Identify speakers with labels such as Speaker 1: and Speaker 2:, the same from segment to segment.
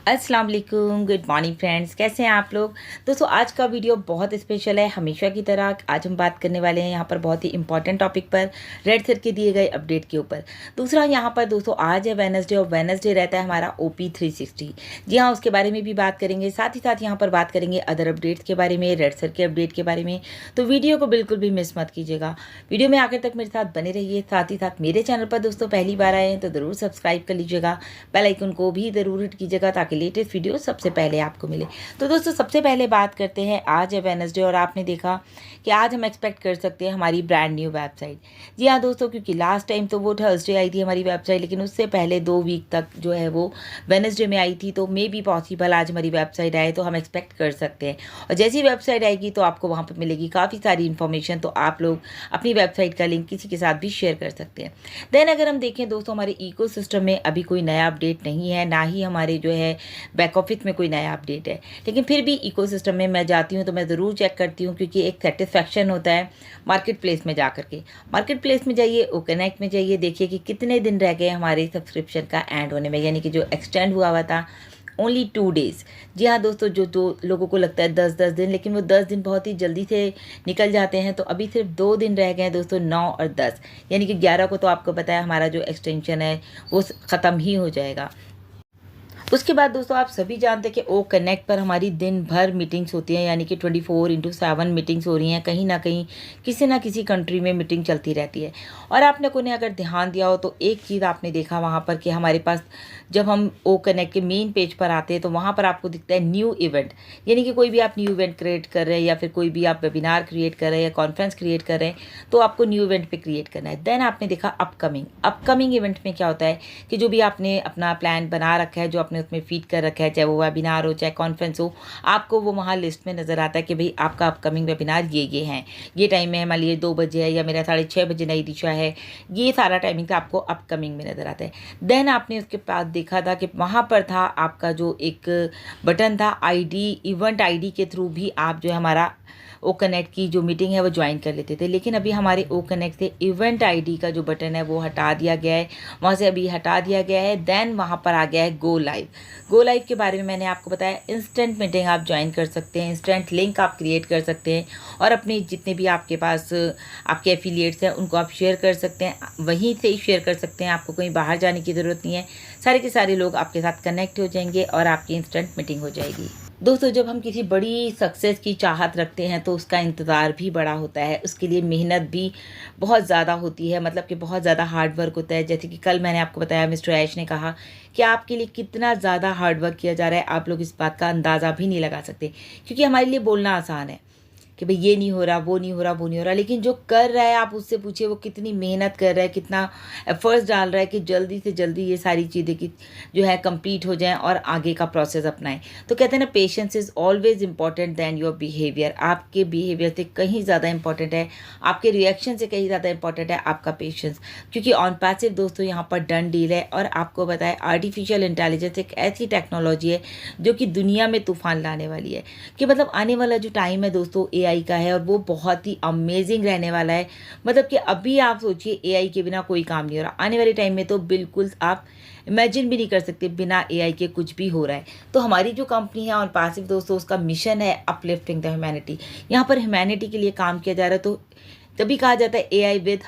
Speaker 1: अस्सलाम वालेकुम, good morning friends, कैसे हैं आप लोग। दोस्तों आज का वीडियो बहुत स्पेशल है हमेशा की तरह। आज हम बात करने वाले हैं यहाँ पर बहुत ही इंपॉर्टेंट टॉपिक पर, रेड सर के दिए गए अपडेट के ऊपर। दूसरा यहाँ पर दोस्तों आज है वेडनेसडे और वेडनेसडे रहता है हमारा OP360। जी हाँ, उसके बारे में भी बात करेंगे, साथ ही साथ यहाँ पर बात करेंगे अदर अपडेट्स के बारे में, रेड सर के अपडेट के बारे में। तो वीडियो को बिल्कुल भी मिस मत कीजिएगा, वीडियो में आखिर तक मेरे साथ बने रहिए। साथ ही साथ मेरे चैनल पर दोस्तों पहली बार आए हैं तो ज़रूर सब्सक्राइब कर लीजिएगा, बेल आइकन को भी ज़रूर हिट कीजिएगा ताकि लेटेस्ट वीडियो सबसे पहले आपको मिले। तो दोस्तों सबसे पहले बात करते हैं, आज है वेडनेसडे और आपने देखा कि आज हम एक्सपेक्ट कर सकते हैं हमारी ब्रांड न्यू वेबसाइट। जी हाँ दोस्तों, क्योंकि लास्ट टाइम तो वो थर्सडे आई थी हमारी वेबसाइट, लेकिन उससे पहले 2 वीक तक जो है वो वेडनेसडे में आई थी। तो मे बी पॉसिबल आज हमारी वेबसाइट आए, तो हम एक्सपेक्ट कर सकते हैं। और जैसी वेबसाइट आएगी तो आपको वहाँ पर मिलेगी काफ़ी सारी इन्फॉर्मेशन, तो आप लोग अपनी वेबसाइट का लिंक किसी के साथ भी शेयर कर सकते हैं। देन अगर हम देखें दोस्तों, हमारे इकोसिस्टम में अभी कोई नया अपडेट नहीं है, ना ही हमारे जो है बैक ऑफिस में कोई नया अपडेट है। लेकिन फिर भी इकोसिस्टम में मैं जाती हूँ तो मैं ज़रूर चेक करती हूँ, क्योंकि एक सेटिस्फैक्शन होता है मार्केट प्लेस में जा करके। मार्केट प्लेस में जाइए, ओकनेक्ट में जाइए, देखिए कि कितने दिन रह गए हमारे सब्सक्रिप्शन का एंड होने में, यानी कि जो एक्सटेंड हुआ था ओनली 2 डेज़। जी हाँ दोस्तों, जो लोगों को लगता है 10-10 दिन, लेकिन वो 10 दिन बहुत ही जल्दी से निकल जाते हैं। तो अभी सिर्फ 2 दिन रह गए हैं दोस्तों, 9 और 10, यानी कि 11 को तो आपको पता है हमारा जो एक्सटेंशन है वो ख़त्म ही हो जाएगा। उसके बाद दोस्तों आप सभी जानते हैं कि OConnect पर हमारी दिन भर मीटिंग्स होती हैं, यानी कि 24/7 मीटिंग्स हो रही हैं। कहीं ना कहीं किसी ना किसी कंट्री में मीटिंग चलती रहती है। और आपने को ने अगर ध्यान दिया हो तो एक चीज़ आपने देखा वहाँ पर कि हमारे पास जब हम OConnect के मेन पेज पर आते हैं तो वहाँ पर आपको दिखता है न्यू इवेंट, यानी कि कोई भी आप न्यू इवेंट क्रिएट कर रहे हैं या फिर कोई भी आप वेबिनार क्रिएट कर रहे हैं या कॉन्फ्रेंस क्रिएट कर रहे हैं, तो आपको न्यू इवेंट पे क्रिएट करना है। देन आपने देखा अपकमिंग इवेंट में क्या होता है कि जो भी आपने अपना प्लान बना रखा है, जो आपने उसमें फीड कर रखा है, चाहे वो वेबिनार हो चाहे कॉन्फ्रेंस हो, आपको वो वहाँ लिस्ट में नज़र आता है कि भाई आपका अपकमिंग वेबिनार ये हैं, ये टाइम में हमारे लिए 2 बजे है या मेरा 6:30 बजे नई दिशा है, ये सारा टाइमिंग तो आपको अपकमिंग में नज़र आता है। देन आपने उसके बाद देखा था कि वहाँ पर था आपका जो एक बटन था आईडी, इवेंट आईडी के थ्रू भी आप जो है हमारा OConnect की जो मीटिंग है वो ज्वाइन कर लेते थे। लेकिन अभी हमारे OConnect से इवेंट आईडी का जो बटन है वो हटा दिया गया है, वहाँ से अभी हटा दिया गया है। देन वहाँ पर आ गया है गो लाइव। गो लाइव के बारे में मैंने आपको बताया, इंस्टेंट मीटिंग आप ज्वाइन कर सकते हैं, इंस्टेंट लिंक आप क्रिएट कर सकते हैं और अपने जितने भी आपके पास आपके एफिलिएट्स हैं उनको आप शेयर कर सकते हैं, वहीं से ही शेयर कर सकते हैं। आपको कहीं बाहर जाने की ज़रूरत नहीं है, सारे के सारे लोग आपके साथ कनेक्ट हो जाएंगे और आपकी इंस्टेंट मीटिंग हो जाएगी। दोस्तों जब हम किसी बड़ी सक्सेस की चाहत रखते हैं तो उसका इंतज़ार भी बड़ा होता है, उसके लिए मेहनत भी बहुत ज़्यादा होती है, मतलब कि बहुत ज़्यादा हार्ड वर्क होता है। जैसे कि कल मैंने आपको बताया, मिस्टर ऐश ने कहा कि आपके लिए कितना ज़्यादा हार्ड वर्क किया जा रहा है, आप लोग इस बात का अंदाज़ा भी नहीं लगा सकते। क्योंकि हमारे लिए बोलना आसान है कि भाई ये नहीं हो रहा, वो नहीं हो रहा, वो नहीं हो रहा, लेकिन जो कर रहा है आप उससे पूछिए वो कितनी मेहनत कर रहा है, कितना एफर्ट्स डाल रहा है कि जल्दी से जल्दी ये सारी चीज़ें की जो है कंप्लीट हो जाएं और आगे का प्रोसेस अपनाएं। तो कहते हैं ना, patience is always important then your behaviour. आपके बिहेवियर से कहीं ज़्यादा इंपॉर्टेंट है, आपके रिएक्शन से कहीं ज़्यादा इंपॉर्टेंट है आपका पेशेंस। क्योंकि ऑन पैसिव दोस्तों यहाँ पर डन डील है। और आपको बताएं, आर्टिफिशियल इंटेलिजेंस एक ऐसी टेक्नोलॉजी है जो कि दुनिया में तूफान लाने वाली है। कि मतलब आने वाला जो टाइम है दोस्तों AI का है और वो बहुत ही अमेजिंग रहने वाला है। मतलब कि अभी आप सोचिए AI के बिना कोई काम नहीं हो रहा, आने वाले टाइम में तो बिल्कुल आप इमेजिन भी नहीं कर सकते बिना AI के कुछ भी हो रहा है। तो हमारी जो कंपनी है ऑन पैसिव दोस्तों, उसका मिशन है अपलिफ्टिंग द ह्यूमैनिटी। यहाँ पर ह्यूमैनिटी के लिए काम किया जा रहा है। तो तभी कहा जाता है AI विद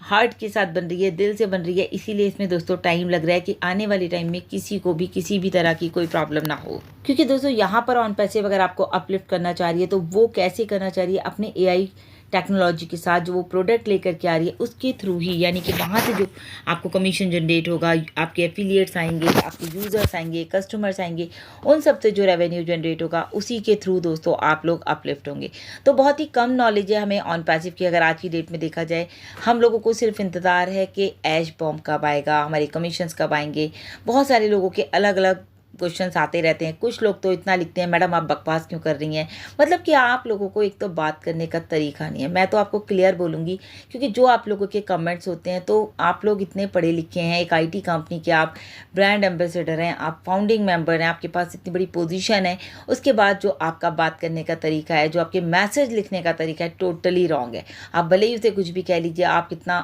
Speaker 1: हार्ट के साथ बन रही है, दिल से बन रही है। इसीलिए इसमें दोस्तों टाइम लग रहा है कि आने वाले टाइम में किसी को भी किसी भी तरह की कोई प्रॉब्लम ना हो। क्योंकि दोस्तों यहाँ पर ऑन पैसिव अगर आपको अपलिफ्ट करना चाह रही है तो वो कैसे करना चाह रही है, अपने AI टेक्नोलॉजी के साथ जो वो प्रोडक्ट लेकर के आ रही है उसके थ्रू ही, यानी कि वहाँ से जो आपको कमीशन जनरेट होगा, आपके एफिलिएट्स आएंगे, आपके यूज़र्स आएंगे, कस्टमर्स आएंगे, उन सब से जो रेवेन्यू जनरेट होगा उसी के थ्रू दोस्तों आप लोग अपलिफ्ट होंगे। तो बहुत ही कम नॉलेज है हमें ऑन पैसिव की। अगर आज की डेट में देखा जाए, हम लोगों को सिर्फ इंतज़ार है कि ऐश बॉम्ब कब आएगा, हमारे कमीशंस कब आएंगे। बहुत सारे लोगों के अलग अलग क्वेश्चंस आते रहते हैं। कुछ लोग तो इतना लिखते हैं, मैडम आप बकवास क्यों कर रही हैं। मतलब कि आप लोगों को एक तो बात करने का तरीका नहीं है। मैं तो आपको क्लियर बोलूँगी, क्योंकि जो आप लोगों के कमेंट्स होते हैं, तो आप लोग इतने पढ़े लिखे हैं, एक IT कंपनी के आप ब्रांड एम्बेसडर हैं, आप फाउंडिंग मेंबर हैं, आपके पास इतनी बड़ी पोजीशन है, उसके बाद जो आपका बात करने का तरीका है, जो आपके मैसेज लिखने का तरीका है, टोटली रॉन्ग है। आप भले ही उसे कुछ भी कह लीजिए, आप कितना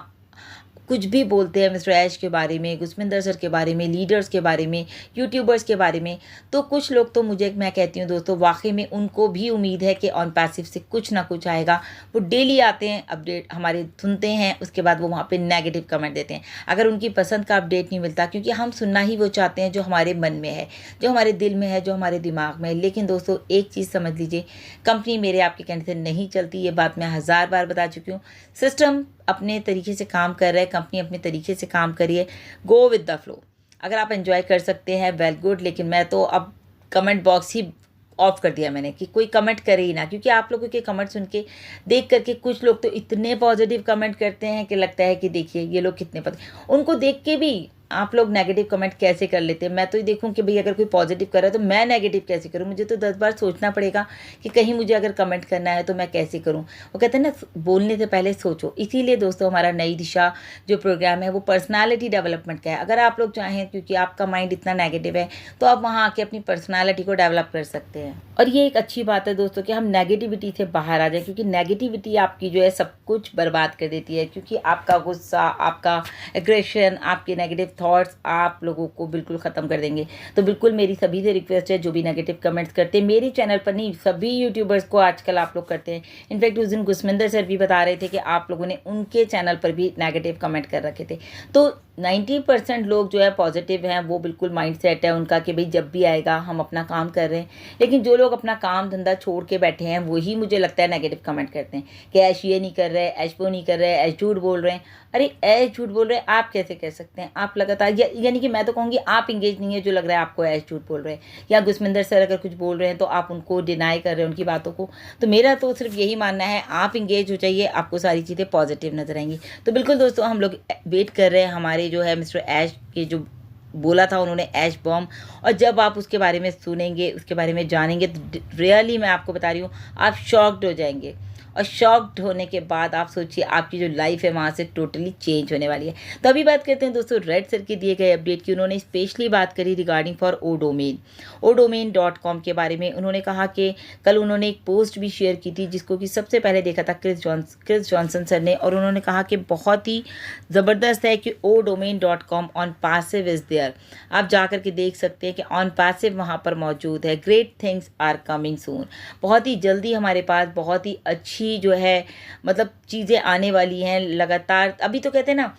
Speaker 1: कुछ भी बोलते हैं मिस्टर ऐश के बारे में, गुरस्मिंदर सर के बारे में, लीडर्स के बारे में, यूट्यूबर्स के बारे में, तो कुछ लोग तो मैं कहती हूँ दोस्तों, वाकई में उनको भी उम्मीद है कि ऑन पैसिव से कुछ ना कुछ आएगा। वो डेली आते हैं, अपडेट हमारे सुनते हैं, उसके बाद वो वहाँ पे नेगेटिव कमेंट देते हैं। अगर उनकी पसंद का अपडेट नहीं मिलता, क्योंकि हम सुनना ही वो चाहते हैं जो हमारे मन में है, जो हमारे दिल में है, जो हमारे दिमाग में है। लेकिन दोस्तों एक चीज़ समझ लीजिए, कंपनी मेरे आपके कहने से नहीं चलती। ये बात मैं 1000 बार बता चुकी हूँ। सिस्टम अपने तरीके से काम कर रहा है, कंपनी अपने तरीके से काम करिए, गो विद द फ्लो। अगर आप एंजॉय कर सकते हैं वेल गुड, लेकिन मैं तो अब कमेंट बॉक्स ही ऑफ कर दिया मैंने कि कोई कमेंट करे ही ना, क्योंकि आप लोगों के कमेंट सुन के देख करके कुछ लोग तो इतने पॉजिटिव कमेंट करते हैं कि लगता है कि देखिए ये लोग कितने उनको देख के भी आप लोग नेगेटिव कमेंट कैसे कर लेते हैं। मैं तो ये देखूं कि भाई अगर कोई पॉजिटिव कर रहा है तो मैं नेगेटिव कैसे करूं, मुझे तो 10 बार सोचना पड़ेगा कि कहीं मुझे अगर कमेंट करना है तो मैं कैसे करूं। वो कहते हैं ना, बोलने से पहले सोचो। इसीलिए दोस्तों हमारा नई दिशा जो प्रोग्राम है वो पर्सनालिटी डेवलपमेंट का है। अगर आप लोग चाहें, क्योंकि आपका माइंड इतना नेगेटिव है, तो आप वहाँ आके अपनी पर्सनैलिटी को डेवलप कर सकते हैं। और ये एक अच्छी बात है दोस्तों कि हम नेगेटिविटी से बाहर आ जाए, क्योंकि नेगेटिविटी आपकी जो है सब कुछ बर्बाद कर देती है। क्योंकि आपका गुस्सा, आपका एग्रेशन, आपके नेगेटिव थॉट्स आप लोगों को बिल्कुल ख़त्म कर देंगे। तो बिल्कुल मेरी सभी से रिक्वेस्ट है, जो भी नेगेटिव कमेंट्स करते हैं मेरे चैनल पर नहीं, सभी यूट्यूबर्स को आजकल आप लोग करते हैं। इनफैक्ट उस दिन गुरस्मिंदर सर भी बता रहे थे कि आप लोगों ने उनके चैनल पर भी नेगेटिव कमेंट कर रखे थे। तो 90% लोग जो है पॉजिटिव हैं, वो बिल्कुल माइंड सेट है उनका कि भाई जब भी आएगा हम अपना काम कर रहे हैं। लेकिन जो लोग अपना काम धंधा छोड़ के बैठे हैं, वही मुझे लगता है नेगेटिव कमेंट करते हैं कि ऐश ये नहीं कर रहे, ऐश वो नहीं कर रहे, ऐश झूठ बोल रहे हैं। अरे ऐश झूठ बोल रहे हैं आप कैसे कह सकते हैं? आप लगातार यानी कि मैं तो कहूँगी आप इंगेज नहीं है, जो लग रहा है आपको ऐश झूठ बोल रहे हैं। या गुरस्मिंदर सर अगर कुछ बोल रहे हैं तो आप उनको डिनाई कर रहे हैं उनकी बातों को। तो मेरा तो सिर्फ यही मानना है, आप इंगेज हो जाइए, आपको सारी चीज़ें पॉजिटिव नजर आएंगी। तो बिल्कुल दोस्तों हम लोग वेट कर रहे हैं हमारे जो है मिस्टर ऐश के जो बोला था उन्होंने, ऐश बॉम्ब। और जब आप उसके बारे में सुनेंगे, उसके बारे में जानेंगे, तो रियली मैं आपको बता रही हूँ आप शॉक्ड हो जाएंगे। और शॉक्ड होने के बाद आप सोचिए आपकी जो लाइफ है वहाँ से टोटली चेंज होने वाली है। तो अभी बात करते हैं दोस्तों रेड सर के दिए गए अपडेट की। उन्होंने स्पेशली बात करी रिगार्डिंग फॉर odomain.com के बारे में। उन्होंने कहा कि कल उन्होंने एक पोस्ट भी शेयर की थी, जिसको कि सबसे पहले देखा था क्रिस जॉनसन सर ने। और उन्होंने कहा कि बहुत ही ज़बरदस्त है कि odomain.com on passive is there. आप जा कर के देख सकते हैं कि ऑन पैसिव वहाँ पर मौजूद है। Great things are coming soon. बहुत ही जल्दी हमारे पास बहुत ही अच्छी जो है मतलब चीज़ें आने वाली हैं लगातार। अभी तो कहते हैं ना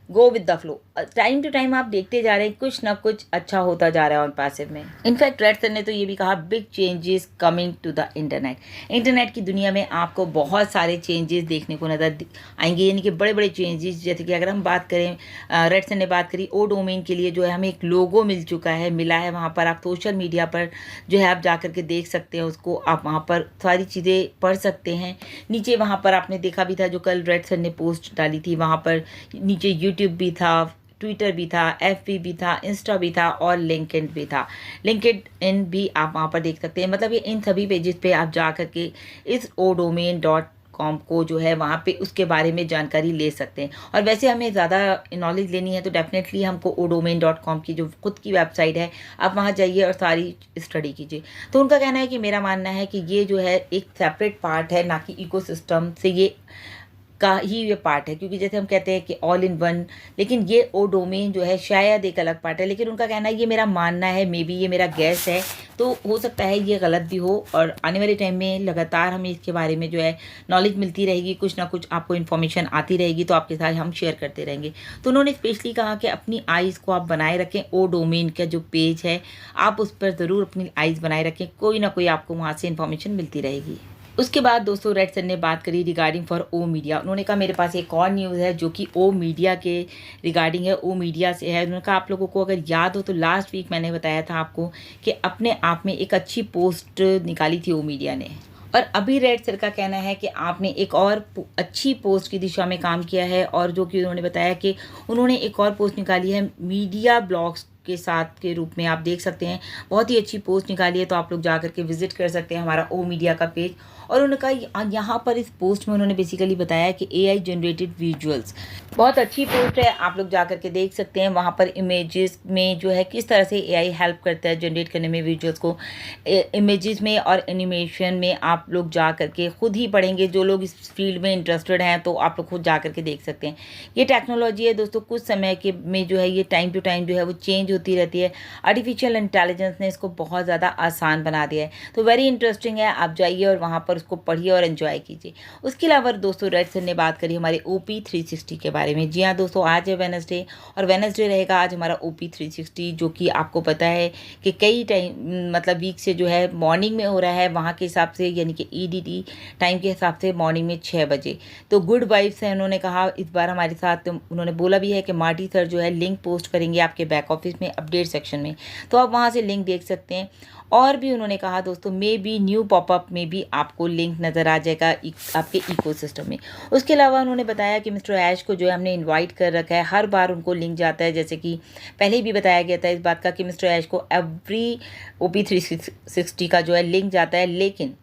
Speaker 1: go with the flow, time to time आप देखते जा रहे हैं कुछ ना कुछ अच्छा होता जा रहा है ऑन पैसिव में। इनफैक्ट रेड सर ने तो ये भी कहा big changes coming to the internet. Internet की दुनिया में आपको बहुत सारे चेंजेस देखने को नजर आएंगे, यानी कि बड़े बड़े चेंजेस। जैसे कि अगर हम बात करें, रेड सर ने बात करी odomain के लिए जो है हमें एक लोगो मिल चुका है, मिला है। वहाँ पर आप सोशल मीडिया पर जो है आप जा कर के देख सकते हैं उसको, आप वहाँ पर सारी चीज़ें पढ़ सकते हैं। नीचे वहाँ पर आपने देखा भी था जो कल रेड सर ने पोस्ट डाली थी, वहाँ पर नीचे यूट्यूब भी था, ट्विटर भी था, एफबी भी था, इंस्टा भी था और लिंक्डइन भी था। लिंक्डइन भी आप वहाँ पर देख सकते हैं। मतलब ये इन सभी पेजेस पे आप जा कर के इस odomain.com को जो है वहाँ पे उसके बारे में जानकारी ले सकते हैं। और वैसे हमें ज़्यादा नॉलेज लेनी है तो डेफिनेटली हमको odomain.com की जो खुद की वेबसाइट है आप वहाँ जाइए और सारी स्टडी कीजिए। तो उनका कहना है कि मेरा मानना है कि ये जो है एक सेपरेट पार्ट है, ना कि इकोसिस्टम से ये का ही ये पार्ट है। क्योंकि जैसे हम कहते हैं कि ऑल इन वन, लेकिन ये odomain जो है शायद एक अलग पार्ट है। लेकिन उनका कहना है, ये मेरा मानना है, मे बी ये मेरा गैस है, तो हो सकता है ये गलत भी हो। और आने वाले टाइम में लगातार हमें इसके बारे में जो है नॉलेज मिलती रहेगी, कुछ ना कुछ आपको इन्फॉर्मेशन आती रहेगी, तो आपके साथ हम शेयर करते रहेंगे। तो उन्होंने स्पेशली कहा कि अपनी आइज़ को आप बनाए रखें। odomain का जो पेज है आप उस पर ज़रूर अपनी आइज़ बनाए रखें, कोई ना कोई आपको वहाँ से इन्फॉर्मेशन मिलती रहेगी। उसके बाद दोस्तों रेड सर ने बात करी रिगार्डिंग फॉर ओ मीडिया। उन्होंने कहा मेरे पास एक और न्यूज़ है जो कि ओ मीडिया के रिगार्डिंग है, ओ मीडिया से है। उन्होंने कहा आप लोगों को अगर याद हो तो लास्ट वीक मैंने बताया था आपको कि अपने आप में एक अच्छी पोस्ट निकाली थी ओ मीडिया ने। और अभी रेड सर का कहना है कि आपने एक और अच्छी पोस्ट की दिशा में काम किया है, और जो कि उन्होंने बताया कि उन्होंने एक और पोस्ट निकाली है मीडिया ब्लॉग्स के साथ के रूप में आप देख सकते हैं। बहुत ही अच्छी पोस्ट निकाली है, तो आप लोग जा करके विजिट कर सकते हैं हमारा ओ मीडिया का पेज। और उन्होंने कहा यहाँ पर इस पोस्ट में उन्होंने बेसिकली बताया कि AI जनरेटेड विजुअल्स, बहुत अच्छी पोस्ट है, आप लोग जा करके देख सकते हैं। वहाँ पर इमेजेस में जो है किस तरह से AI हेल्प करता है जनरेट करने में विजुअल्स को। इमेजेस में और एनिमेशन में आप लोग जा करके खुद ही पढ़ेंगे। जो लोग इस फील्ड में इंटरेस्टेड हैं तो आप लोग खुद जा करके देख सकते हैं। ये टेक्नोलॉजी है दोस्तों, कुछ समय के में जो है ये टाइम टू टाइम जो है वो चेंज होती रहती है। आर्टिफिशियल इंटेलिजेंस ने इसको बहुत ज़्यादा आसान बना दिया है। तो वेरी इंटरेस्टिंग है, आप जाइए और वहाँ पर उसको पढ़िए और एंजॉय कीजिए। उसके अलावा दोस्तों रेड सर ने बात करी हमारे OP360 के बारे में। जी हाँ दोस्तों, आज है वेडनेसडे और वेडनेसडे रहेगा आज हमारा OP360, जो कि आपको पता है कि कई टाइम मतलब वीक से जो है मॉर्निंग में हो रहा है वहाँ के हिसाब से, यानी कि EDT टाइम के हिसाब से मॉर्निंग में 6 बजे। तो गुड वाइब्स है, उन्होंने कहा इस बार हमारे साथ। तो उन्होंने बोला भी है कि मार्टी सर जो है लिंक पोस्ट करेंगे आपके बैक ऑफिस में अपडेट सेक्शन में, तो आप वहाँ से लिंक देख सकते हैं। और भी उन्होंने कहा दोस्तों मे बी न्यू पॉपअप में भी आपको लिंक नज़र आ जाएगा आपके इकोसिस्टम में। उसके अलावा उन्होंने बताया कि मिस्टर ऐश को जो है हमने इनवाइट कर रखा है, हर बार उनको लिंक जाता है, जैसे कि पहले भी बताया गया था इस बात का कि मिस्टर ऐश को एवरी OP360 का जो है लिंक जाता है, लेकिन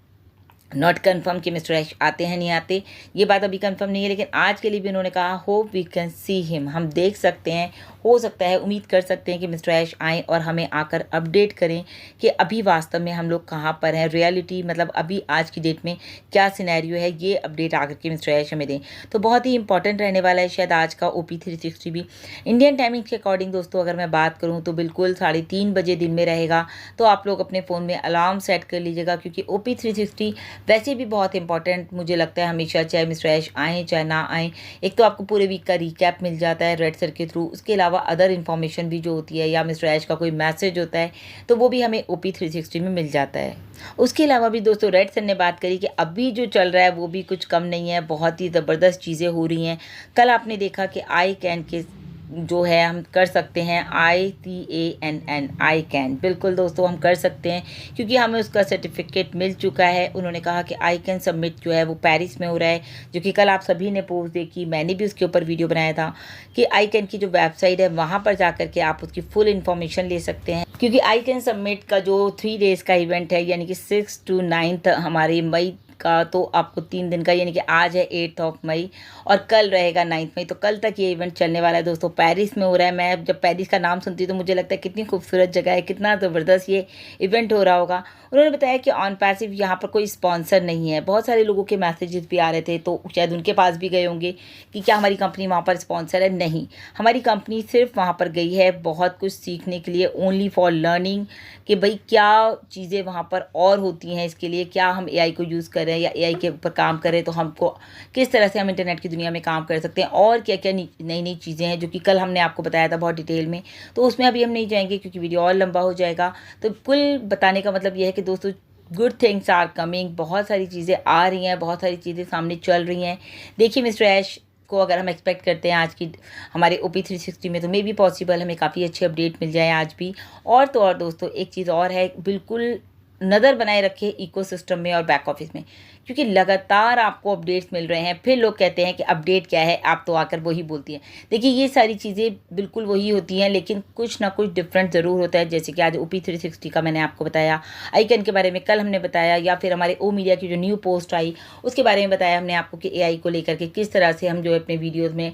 Speaker 1: नॉट कन्फर्म कि मिस्टर ऐश आते हैं नहीं आते, ये बात अभी कंफर्म नहीं है। लेकिन आज के लिए भी उन्होंने कहा hope we can see him, हम देख सकते हैं, हो सकता है, उम्मीद कर सकते हैं कि मिस्टर ऐश आएँ और हमें आकर अपडेट करें कि अभी वास्तव में हम लोग कहाँ पर हैं, रियलिटी मतलब अभी आज की डेट में क्या सिनेरियो है, ये अपडेट आकर के मिस्टर ऐश हमें दें। तो बहुत ही इंपॉर्टेंट रहने वाला है शायद आज का OP360 भी। इंडियन टाइमिंग के अकॉर्डिंग दोस्तों अगर मैं बात करूँ तो बिल्कुल 3:30 बजे दिन में रहेगा। तो आप लोग अपने फ़ोन में अलार्म सेट कर लीजिएगा, क्योंकि OP360 वैसे भी बहुत इंपॉर्टेंट मुझे लगता है हमेशा, चाहे मिस्टर ऐश आएँ चाहे ना आएँ। एक तो आपको पूरे वीक का रिकैप मिल जाता है रेड सर के थ्रू, उसके अलावा अदर इन्फॉर्मेशन भी जो होती है या मिस्टर ऐश का कोई मैसेज होता है तो वो भी हमें OP360 में मिल जाता है। उसके अलावा भी दोस्तों रेड सर ने बात करी कि अभी जो चल रहा है वो भी कुछ कम नहीं है, बहुत ही ज़बरदस्त चीज़ें हो रही हैं। कल आपने देखा कि आई कैन के जो है हम कर सकते हैं, ICANN आई कैन, बिल्कुल दोस्तों हम कर सकते हैं क्योंकि हमें उसका सर्टिफिकेट मिल चुका है। उन्होंने कहा कि आई कैन सबमिट जो है वो पेरिस में हो रहा है, जो कि कल आप सभी ने पोस्ट देखी, मैंने भी उसके ऊपर वीडियो बनाया था कि आई कैन की जो वेबसाइट है वहाँ पर जा कर के आप उसकी फुल इन्फॉर्मेशन ले सकते हैं। क्योंकि आई कैन सबमिट का जो 3 डेज़ का इवेंट है, यानी कि 6 to 9 हमारे मई का, तो आपको 3 दिन का, यानी कि आज है 8 मई और कल रहेगा 9 मई, तो कल तक ये इवेंट चलने वाला है दोस्तों। पेरिस में हो रहा है। मैं जब पेरिस का नाम सुनती हूँ तो मुझे लगता है कितनी खूबसूरत जगह है, कितना ज़बरदस्त ये इवेंट हो रहा होगा। उन्होंने बताया कि ऑन पैसिव यहाँ पर कोई स्पॉन्सर नहीं है। बहुत सारे लोगों के मैसेजेस भी आ रहे थे, तो शायद उनके पास भी गए होंगे कि क्या हमारी कंपनी वहाँ पर स्पॉन्सर है। नहीं, हमारी कंपनी सिर्फ वहाँ पर गई है बहुत कुछ सीखने के लिए, ओनली फॉर लर्निंग, कि भाई क्या चीज़ें वहाँ पर और होती हैं, इसके लिए क्या हम AI को यूज़ कर रहे हैं या AI के ऊपर काम कर रहे हैं, तो हमको किस तरह से हम इंटरनेट की दुनिया में काम कर सकते हैं और क्या क्या नई नई चीज़ें हैं, जो कि कल हमने आपको बताया था बहुत डिटेल में। तो उसमें अभी हम नहीं जाएंगे क्योंकि वीडियो और लंबा हो जाएगा। तो कुल बताने का मतलब यह है कि दोस्तों गुड थिंग्स आर कमिंग, बहुत सारी चीज़ें आ रही हैं, बहुत सारी चीज़ें सामने चल रही हैं। देखिए मिस्टर ऐश को अगर हम एक्सपेक्ट करते हैं आज की हमारे OP360 में, तो मे भी पॉसिबल हमें काफ़ी अच्छी अपडेट मिल जाए आज भी। और तो और दोस्तों एक चीज़ और है, बिल्कुल नज़र बनाए रखिए इकोसिस्टम में और बैक ऑफिस में, क्योंकि लगातार आपको अपडेट्स मिल रहे हैं। फिर लोग कहते हैं कि अपडेट क्या है, आप तो आकर वही बोलती हैं। देखिए ये सारी चीज़ें बिल्कुल वही होती हैं, लेकिन कुछ ना कुछ डिफरेंट ज़रूर होता है। जैसे कि आज OP360 का मैंने आपको बताया, आईकन के बारे में कल हमने बताया, या फिर हमारे ओ मीडिया की जो न्यू पोस्ट आई उसके बारे में बताया हमने आपको कि AI को लेकर के किस तरह से हम जो अपने वीडियोज़ में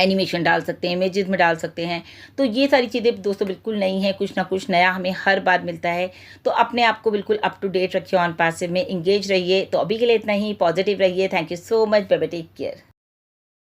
Speaker 1: एनिमेशन डाल सकते हैं, इमेजेस में डाल सकते हैं। तो ये सारी चीज़ें दोस्तों बिल्कुल नई हैं, कुछ ना कुछ नया हमें हर बार मिलता है। तो अपने आप को बिल्कुल अप टू डेट रखिए, ऑन पैसिव में इंगेज रहिए। तो अभी के लिए इतना ही, पॉजिटिव रहिए। Thank you so much, bye bye, take care.